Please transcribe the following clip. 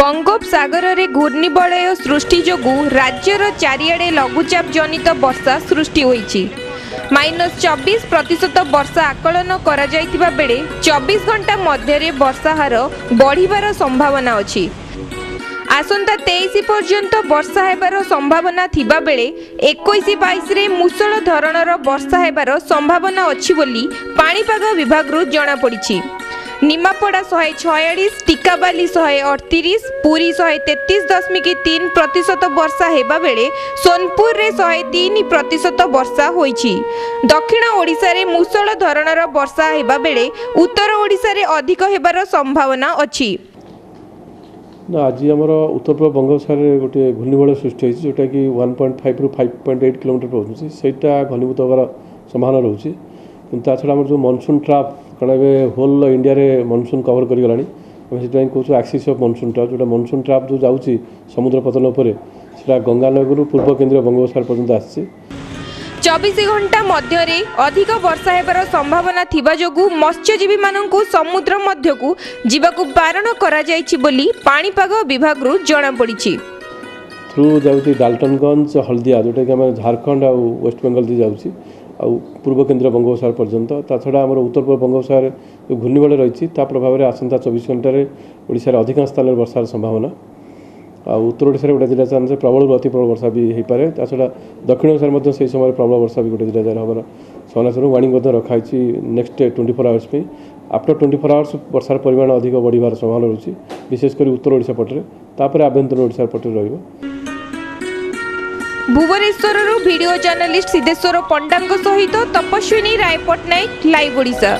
बंगोपसागर रे घूर्णिबलय सृष्टि जोगु राज्यर चारिआडे लघुचाप जनित वर्षा सृष्टि होईछि। -24% वर्षा आकलन करा जाइतिबा बेले 24 घंटा मध्य वर्षा हार बढ़िबार संभावना अछि। आसंता 23 पर्यंत वर्षा हेबार संभावना थिबा बेले 21-22 रे मुसळ धरणर वर्षा हेबार संभावना अछि बोली पाणीपाग विभाग जना पड़िछि। निमापड़ा 146, टिकाबाली 138, पुरी 133.3% वर्षा हेबा बेले सोनपुर रे 103% वर्षा होईछि। दक्षिण ओडिसा रे मुसळ धरणर वर्षा हेबा बेले उत्तर ओडिसा रे अधिक हेबार संभावना अछि। आज आमर उत्तर पूर्व बंगोपसागर गोटे घूर्णिबलय सृष्टि होती जोटा कि 1.5 रु 5.8 किलोमीटर पहुँची से घनीभूत होबार संभावना रोचे। कि छड़ा आम जो मनसून ट्राप कारण ए होल इंडिया रे मनसून कवर करगला से कहूँ एक्सिस ऑफ मनसून ट्राप जोटा मनसून ट्राप जो जाऊँगी समुद्र पतन पर गंगानगर पूर्व केन्द्रीय बंगोपसागर पर्यंत आसी 24 घंटा मध्य अधिक वर्षा हेबार संभावना थिबा जोगु मत्स्यजीवी माननकु समुद्र मध्यकु जीवाकु बारण करा जायछि बोली पाणीपाग विभाग जना पड़िछि। थ्रू जाउछि डाल्टनगंज हल्दिया जोटा कि आम झारखंड और वेस्ट बेंगल दी जाउछि आउ पूर्व केन्द्रीय बंगोपसागर पर्यंत छड़ा आम उत्तर पूर्व बंगोपसागर जो घूर्णिबलय रही प्रभाव में आसंता 24 घंटे ओडिशा अधिकांश स्थान में वर्षार संभावना आ उत्तर ओडिशा गोटे जिला चांस प्रबल अति प्रबल वर्षा भी हो पाए। छड़ा दक्षिण ओडिशा से समय प्रबल वर्षा भी गोटे जिला हमार संभावना वार्निंग रखाई नेक्स्ट 24 आवर्स में। आफ्टर 24 आवर्स वर्षार परिमाण अधिक बढ़िबार संभावना रही विशेषकर उत्तर ओडिशा पटे तापर आभ्यंतर ओडिशा पटे रहिबो। भुवनेश्वर वीडियो जर्नलिस्ट सिद्धेश्वर पंडा सहित तपस्विनी राय पट्टनायक लाइव ओडिशा।